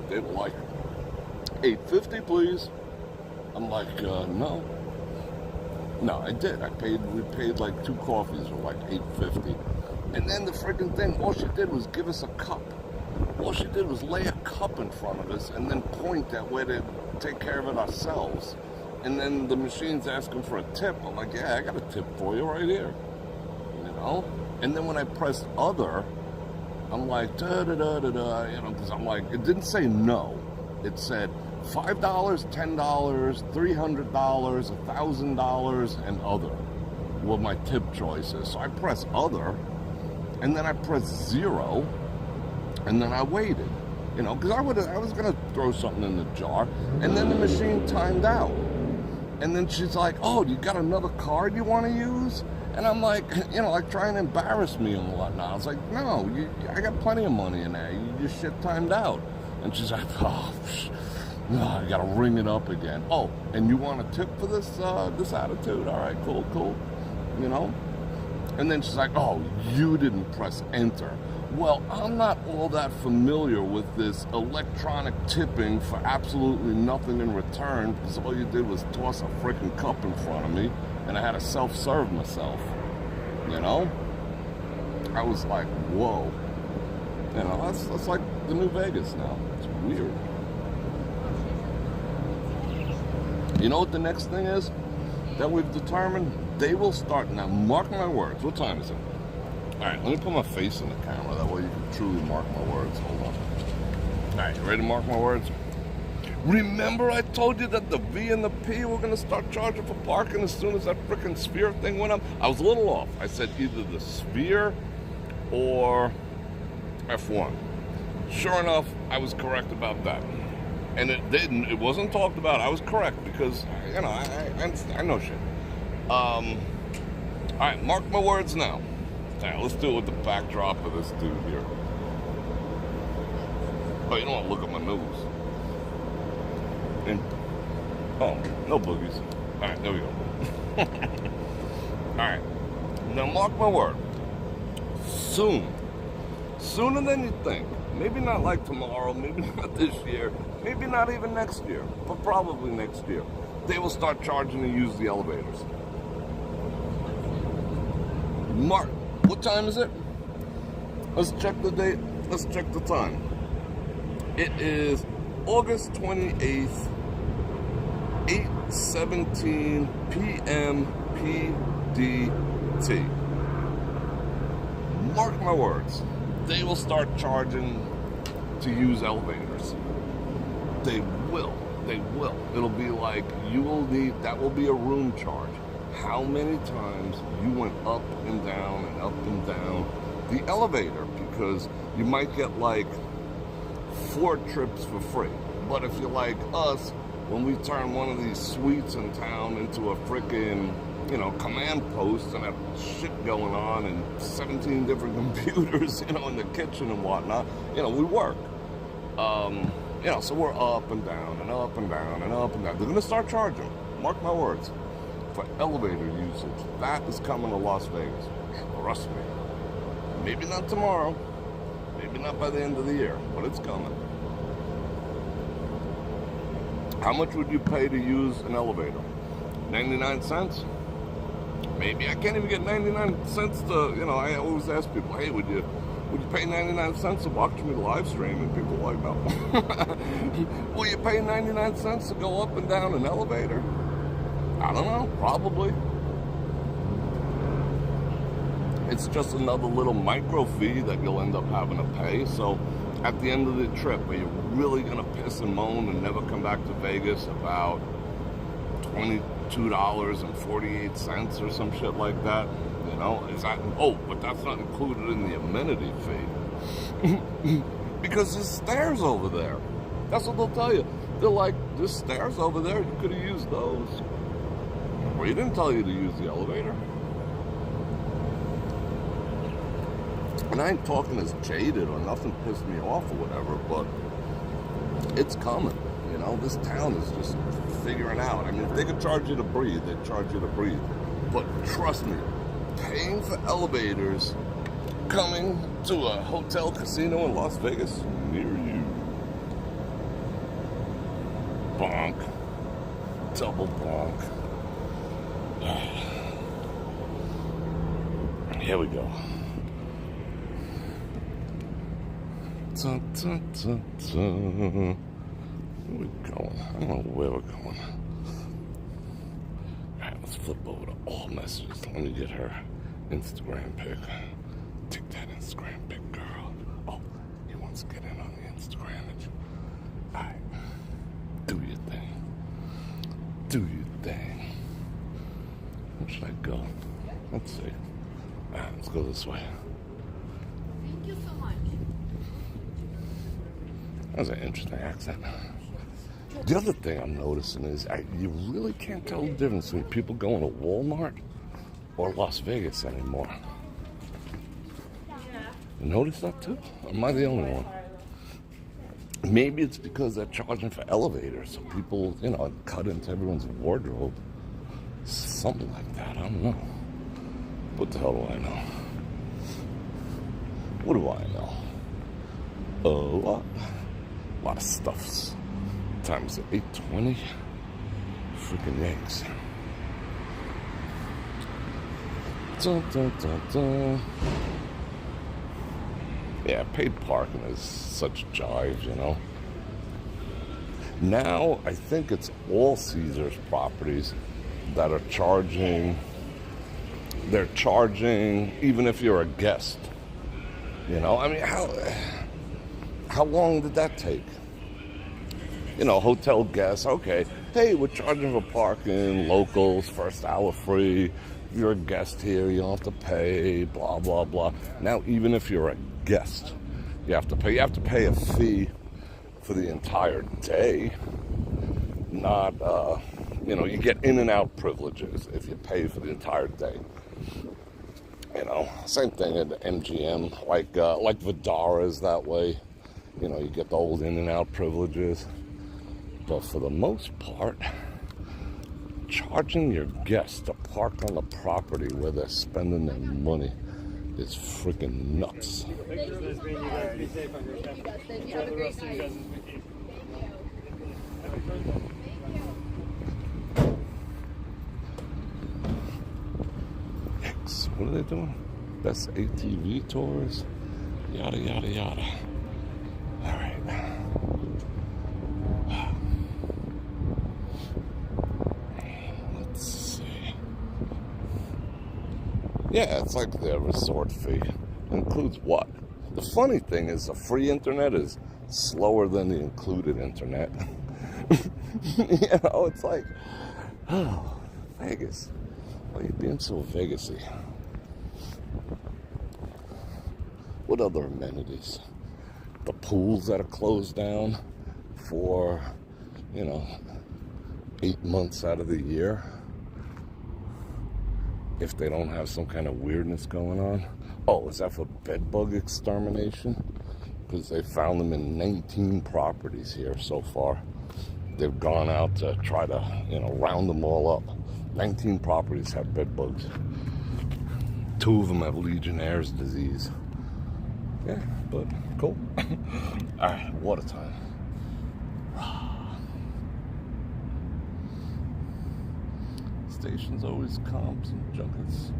They were like, $8.50 please. I'm like, no. No, I did. We paid like 2 coffees for like $8.50. And then the freaking thing, all she did was give us a cup. All she did was lay a cup in front of us and then point that way to take care of it ourselves. And then the machine's asking for a tip. I'm like, yeah, I got a tip for you right here. You know? And then when I pressed other, I'm like, da-da-da-da-da, you know, because I'm like, it didn't say no. It said $5, $10, $300, $1,000, and other were my tip choices. So I pressed other, and then I pressed 0, and then I waited. You know, because I was going to throw something in the jar, and then the machine timed out. And then she's like, oh, you got another card you want to use? And I'm like, you know, like trying to embarrass me and whatnot. I was like, no, I got plenty of money in there. You just shit timed out. And she's like, oh, I got to ring it up again. Oh, and you want a tip for this attitude? All right, cool. You know? And then she's like, oh, you didn't press enter. Well, I'm not all that familiar with this electronic tipping for absolutely nothing in return, because all you did was toss a freaking cup in front of me, and I had to self-serve myself, you know? I was like, whoa. You know, that's like the new Vegas now. It's weird. You know what the next thing is that we've determined? They will start, now mark my words, what time is it? All right, let me put my face in the camera, that way you can truly mark my words. Hold on. All right, you ready to mark my words? Remember I told you that the V and the P were going to start charging for parking as soon as that frickin' Sphere thing went up? I was a little off. I said either the Sphere or F1. Sure enough, I was correct about that. And it wasn't talked about. I was correct because, you know, I know shit. All right, mark my words now. All right, let's do it with the backdrop of this dude here. Oh, you don't want to look at my nose. And, oh, no boogies. All right, there we go. All right, now mark my word. Soon, sooner than you think. Maybe not like tomorrow, maybe not this year, maybe not even next year, but probably next year. They will start charging to use the elevators. Mark, what time is it? Let's check the date. Let's check the time. It is August 28th, 8:17 p.m. PDT. Mark my words. They will start charging to use elevators. They will. They will. It'll be like that will be a room charge. How many times you went up and down and up and down the elevator, because you might get like 4 trips for free. But if you're like us, when we turn one of these suites in town into a freaking, you know, command post and have shit going on and 17 different computers, you know, in the kitchen and whatnot, you know, we work. You know, so we're up and down and up and down and up and down. They're going to start charging, mark my words, for elevator usage. That is coming to Las Vegas. Trust me. Maybe not tomorrow. Maybe not by the end of the year, but it's coming. How much would you pay to use an elevator? 99 cents? Maybe. I can't even get 99 cents to, I always ask people, hey, would you pay 99 cents to watch me live stream? And people are like, no. Will you pay 99 cents to go up and down an elevator? I don't know, probably. It's just another little micro fee that you'll end up having to pay. So at the end of the trip, are you really gonna piss and moan and never come back to Vegas about $22.48 or some shit like that? Is that, but that's not included in the amenity fee. Because there's stairs over there. That's what they'll tell you. They're like, there's stairs over there, you could have used those. Well, he didn't tell you to use the elevator. And I ain't talking as jaded or nothing pissed me off or whatever, but it's coming. This town is just figuring out. I mean, if they could charge you to breathe, they'd charge you to breathe. But trust me, paying for elevators coming to a hotel casino in Las Vegas near you. Bonk. Double bonk. Here we go. Dun, dun, dun, dun. Where we going? I don't know where we're going. Alright, let's flip over to all messages. Let me get her Instagram pic. Take that Instagram pic, girl. Oh, he wants to get in on the Instagram. Alright. Do your thing. Do your thing. Where should I go? Let's see. Alright, let's go this way. Thank you so much. That was an interesting accent. The other thing I'm noticing is you really can't tell the difference between people going to Walmart or Las Vegas anymore. You notice that too? Or am I the only one? Maybe it's because they're charging for elevators, so people, cut into everyone's wardrobe. Something like that, I don't know. What the hell do I know? What do I know? A lot of stuffs. Times at 8:20. Freaking eggs. Dun, dun, dun, dun. Yeah, paid parking is such jive, Now, I think it's all Caesars properties that are charging. They're charging even if you're a guest. I mean, how long did that take? Hotel guests, okay. Hey, we're charging for parking, locals, first hour free. If you're a guest here, you don't have to pay, blah, blah, blah. Now, even if you're a guest, you have to pay. You have to pay a fee for the entire day. Not, you get in and out privileges if you pay for the entire day. Same thing at MGM, like Vidara is that way. You get the old in and out privileges. But for the most part, charging your guests to park on the property where they're spending their money is freaking nuts. X, what are they doing? Best ATV tours? Yada, yada, yada. All right. Let's see. Yeah, it's like their resort fee. Includes what? The funny thing is the free internet is slower than the included internet. It's like, oh, Vegas. Why are you being so Vegas-y? What other amenities? The pools that are closed down for, 8 months out of the year. If they don't have some kind of weirdness going on. Oh, is that for bed bug extermination? Because they found them in 19 properties here so far. They've gone out to try to, round them all up. 19 properties have bed bugs. 2 of them have Legionnaire's disease. Yeah, but cool. Alright, water time. Stations always comps and junkets.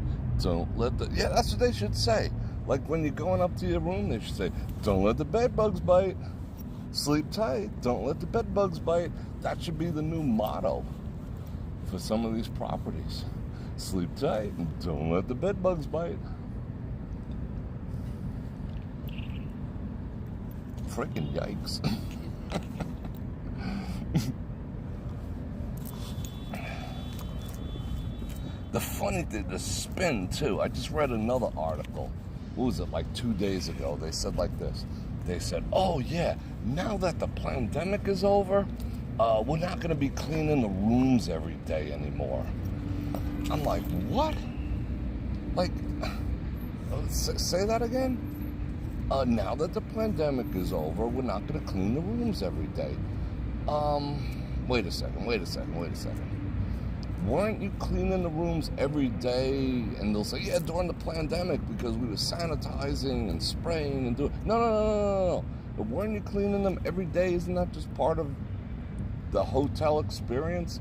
Don't let the... Yeah, that's what they should say. Like when you're going up to your room, they should say, don't let the bed bugs bite. Sleep tight. Don't let the bed bugs bite. That should be the new motto for some of these properties. Sleep tight and don't let the bed bugs bite. Freaking yikes. The funny thing, the spin too. I just read another article. What was it, like 2 days ago? They said like this. They said, oh yeah, now that the pandemic is over, we're not going to be cleaning the rooms every day anymore. I'm like, what? Like, say that again? Now that the pandemic is over, we're not going to clean the rooms every day. Wait a second. Weren't you cleaning the rooms every day? And they'll say, yeah, during the pandemic, because we were sanitizing and spraying and doing... No. But weren't you cleaning them every day? Isn't that just part of the hotel experience?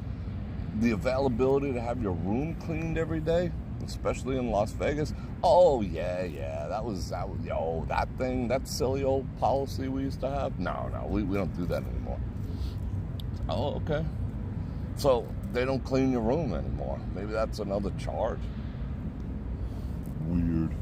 The availability to have your room cleaned every day, especially in Las Vegas. Oh, yeah, that thing, that silly old policy we used to have. No, we don't do that anymore. Oh, okay. So they don't clean your room anymore. Maybe that's another charge. Weird.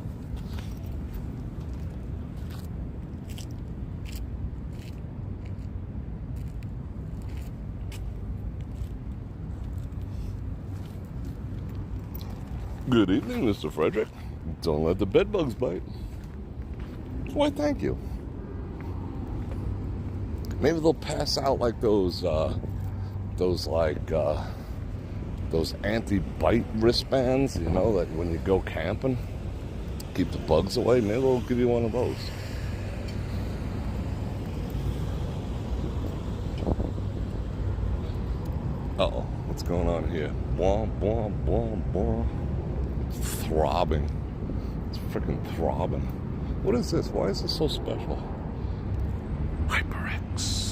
Good evening, Mr. Fredrik. Don't let the bed bugs bite. Why, thank you. Maybe they'll pass out like those anti-bite wristbands, you know, that when you go camping, keep the bugs away. Maybe they'll give you one of those. Uh-oh, what's going on here? Blah, blah, blah, blah. It's throbbing. It's freaking throbbing. What is this? Why is this so special? HyperX.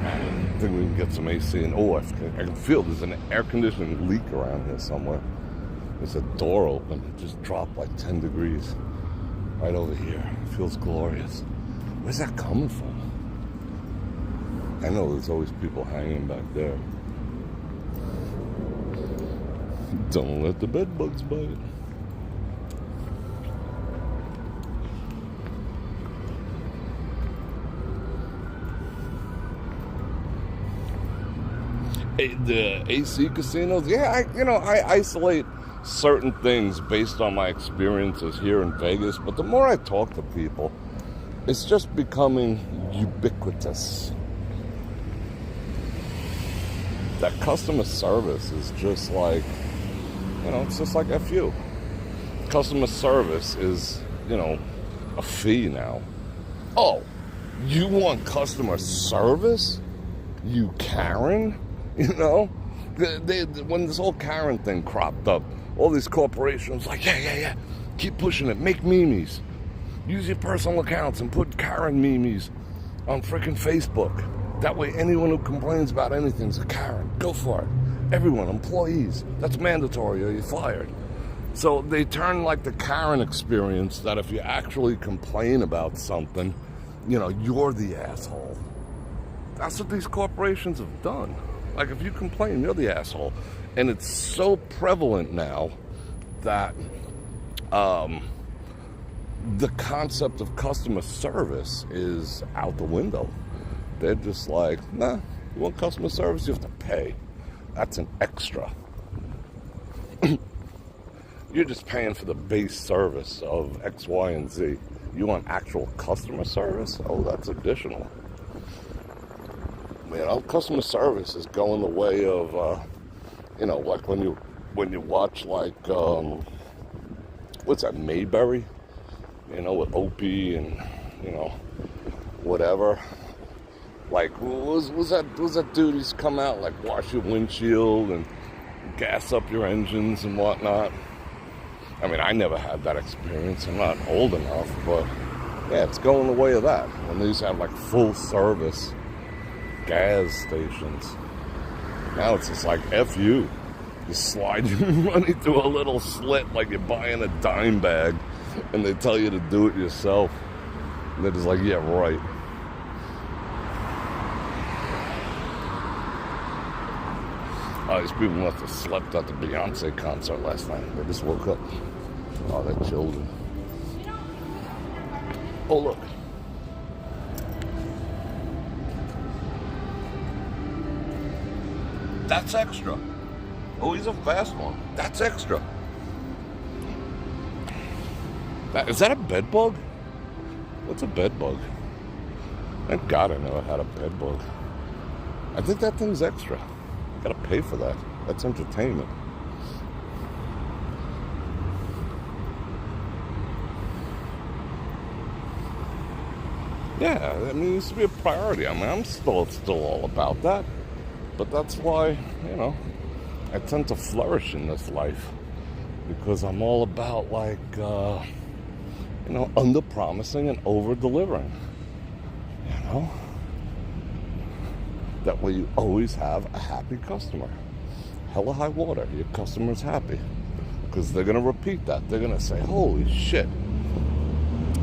I think we can get some AC and I can feel there's an air conditioning leak around here somewhere. There's a door open. It just dropped like 10 degrees right over here. It feels glorious. Where's that coming from? I know there's always people hanging back there. Don't let the bed bugs bite. The AC casinos, yeah, I isolate certain things based on my experiences here in Vegas, but the more I talk to people, it's just becoming ubiquitous. That customer service is just like, it's just like FU. Customer service is, a fee now. Oh, you want customer service? You Karen? When this whole Karen thing cropped up, all these corporations like, yeah, keep pushing it, make memes. Use your personal accounts and put Karen memes on freaking Facebook. That way anyone who complains about anything's a Karen. Go for it. Everyone, employees, that's mandatory or you're fired. So they turn like the Karen experience that if you actually complain about something, you're the asshole. That's what these corporations have done. Like, if you complain, you're the asshole. And it's so prevalent now that the concept of customer service is out the window. They're just like, nah, you want customer service, you have to pay. That's an extra. You're just paying for the base service of X, Y, and Z. You want actual customer service? Oh, that's additional. Customer service is going the way of, like when you watch like, what's that, Mayberry? With Opie and, whatever. Like, was that dude who's come out, like, wash your windshield and gas up your engines and whatnot? I mean, I never had that experience. I'm not old enough, but yeah, it's going the way of that. When they used to have, like, full service gas stations. Now it's just like, F you. You slide your money through a little slit like you're buying a dime bag, and they tell you to do it yourself. And they're just like, yeah, right. Oh, these people must have slept at the Beyonce concert last night. They just woke up. Oh, they're children. Oh, look. That's extra. Oh, he's a fast one. That's extra. Is that a bed bug? What's a bed bug? Thank God I never had a bed bug. I think that thing's extra. Gotta pay for that. That's entertainment. Yeah, I mean, it used to be a priority. I mean, I'm still all about that. But that's why, you know, I tend to flourish in this life. Because I'm all about, like, you know, under-promising and over-delivering. You know? That way you always have a happy customer. Hella high water, your customer's happy. Because they're going to repeat that. They're going to say, holy shit.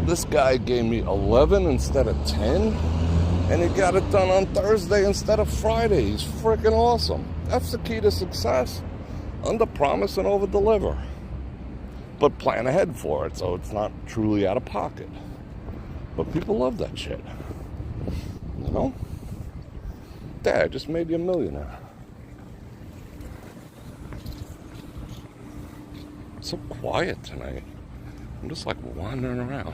This guy gave me 11 instead of 10. And he got it done on Thursday instead of Friday. He's freaking awesome. That's the key to success. Under-promise and over-deliver. But plan ahead for it so it's not truly out of pocket. But people love that shit. You know? Dad, just made you a millionaire. It's so quiet tonight. I'm just like wandering around.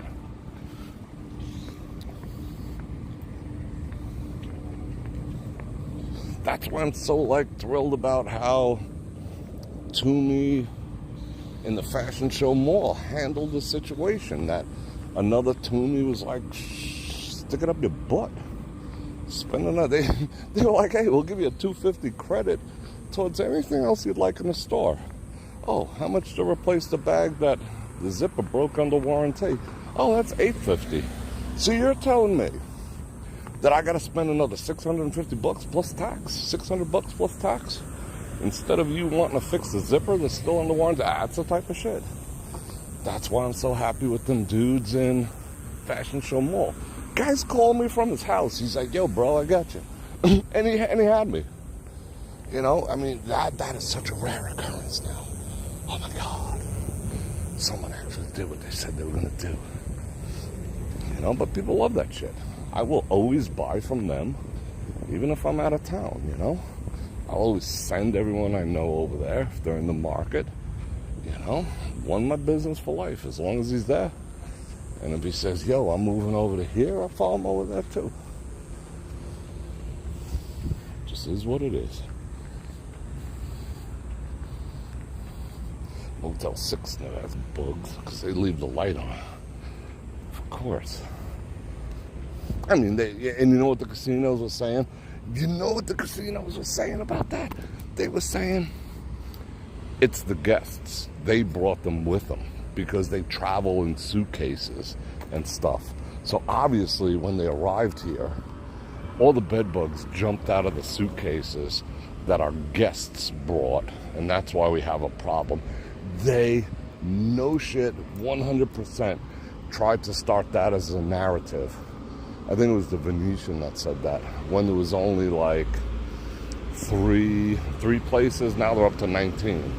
That's why I'm so like thrilled about how Toomey in the fashion show mall handled the situation. That another Toomey was like, stick it up your butt. Spend another. They were like, hey, we'll give you a $250 credit towards anything else you'd like in the store. Oh, how much to replace the bag that the zipper broke under warranty? Oh, that's $850. So you're telling me that I got to spend another $650 plus tax, $600 plus tax, instead of you wanting to fix the zipper that's still under warranty? That's the type of shit. That's why I'm so happy with them dudes in Fashion Show Mall. Guy's called me from his house. He's like, yo, bro, I got you. and he had me. You know, I mean, that is such a rare occurrence now. Oh, my God. Someone actually did what they said they were going to do. You know, but people love that shit. I will always buy from them, even if I'm out of town, you know. I'll always send everyone I know over there if they're in the market. You know, won my business for life as long as he's there. And if he says, yo, I'm moving over to here, I'll follow him over there too. Just is what it is. Motel 6 now has bugs because they leave the light on. Of course. I mean, and you know what the casinos were saying? You know what the casinos were saying about that? They were saying it's the guests. They brought them with them because they travel in suitcases and stuff. So obviously when they arrived here, all the bed bugs jumped out of the suitcases that our guests brought, and that's why we have a problem. They, no shit, 100% tried to start that as a narrative. I think it was the Venetian that said that, when there was only like three places. Now they're up to 19.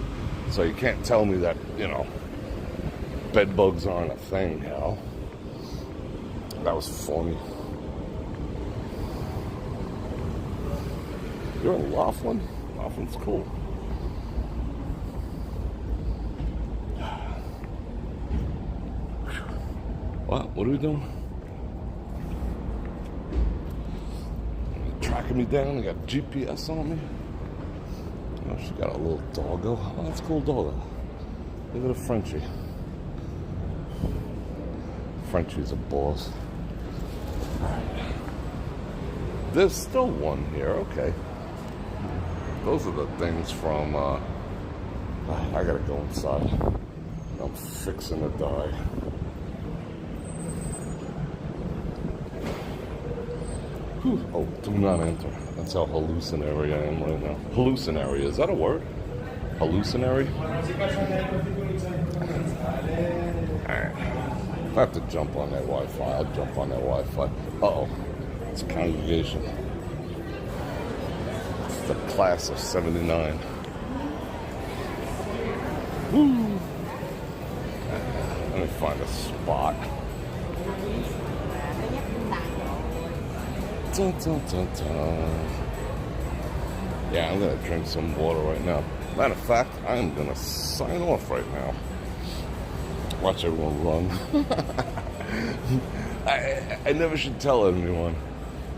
So you can't tell me that, you know, bed bugs aren't a thing, you know. That was funny. You're in Laughlin? Laughlin's cool. What are we doing? Tracking me down. You got GPS on me. Oh, she got a little doggo. Oh, that's a cool doggo. Look at a Frenchie. Frenchie's a boss. All right. There's still one here. Okay. Those are the things from, I gotta go inside. I'm fixing to die. Whew. Oh, do not enter. That's how hallucinatory I am right now. Hallucinatory, is that a word? Hallucinatory? Alright. If I have to jump on that Wi-Fi, I'll jump on that Wi-Fi. Uh-oh. It's a congregation. It's the class of 79. Woo! Let me find a spot. Dun, dun, dun, dun. Yeah, I'm gonna drink some water right now. Matter of fact, I'm gonna sign off right now. Watch everyone run. I never should tell anyone.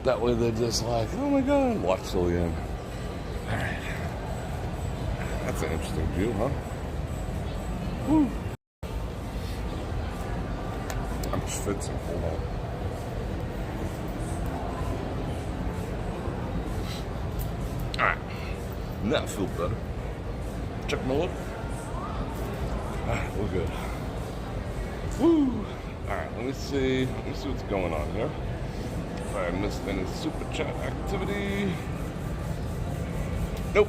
That way they're just like, oh my god, watch till the end. Alright. That's an interesting view, huh? Woo. I'm schwitzing, hold on. Alright. Now I feel better. Check my look. Alright, we're good. Woo! Alright, let me see what's going on here. If I missed any super chat activity. Nope.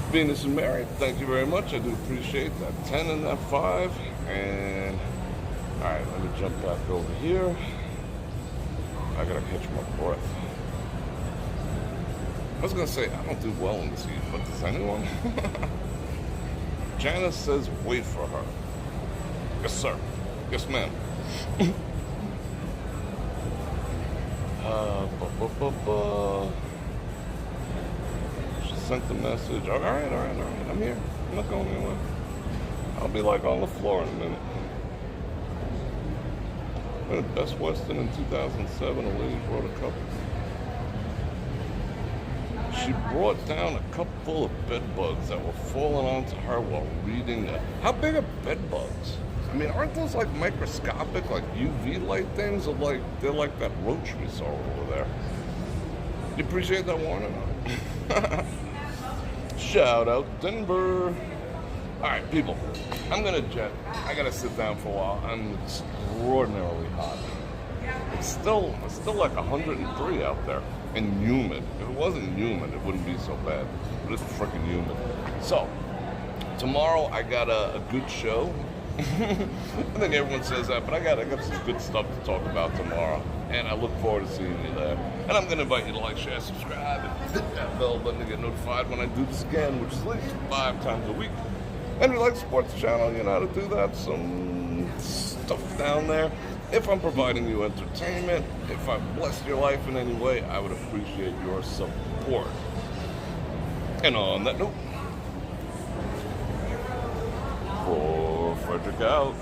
Venus and Mary, thank you very much. I do appreciate that 10 and that 5. And alright, let me jump back over here. I gotta catch my breath. I was gonna say I don't do well in this heat, but does anyone? Janice says wait for her. Yes, sir. Yes, ma'am. She sent the message. All right. I'm here. I'm not going anywhere. I'll be like on the floor in a minute. When Best Western in 2007, a lady brought a cup. She brought down a cup full of bed bugs that were falling onto her while reading it. How big are bed bugs? I mean, aren't those like microscopic, like UV light things? Or like they're like that roach we saw over there. You appreciate that warning? Shout out Denver. All right, people. I'm gonna jet. I gotta sit down for a while. I'm extraordinarily hot. It's still like 103 out there and humid. If it wasn't humid, it wouldn't be so bad. But it's freaking humid. So tomorrow I got a good show. I think everyone says that, but I got some good stuff to talk about tomorrow, and I look forward to seeing you there. And I'm going to invite you to like, share, subscribe, and hit that bell button to get notified when I do this again, which is at least 5 times a week. And if you like to support the channel, you know how to do that. Some stuff down there. If I'm providing you entertainment, if I've blessed your life in any way, I would appreciate your support. And on that note, Bror Fredrik out.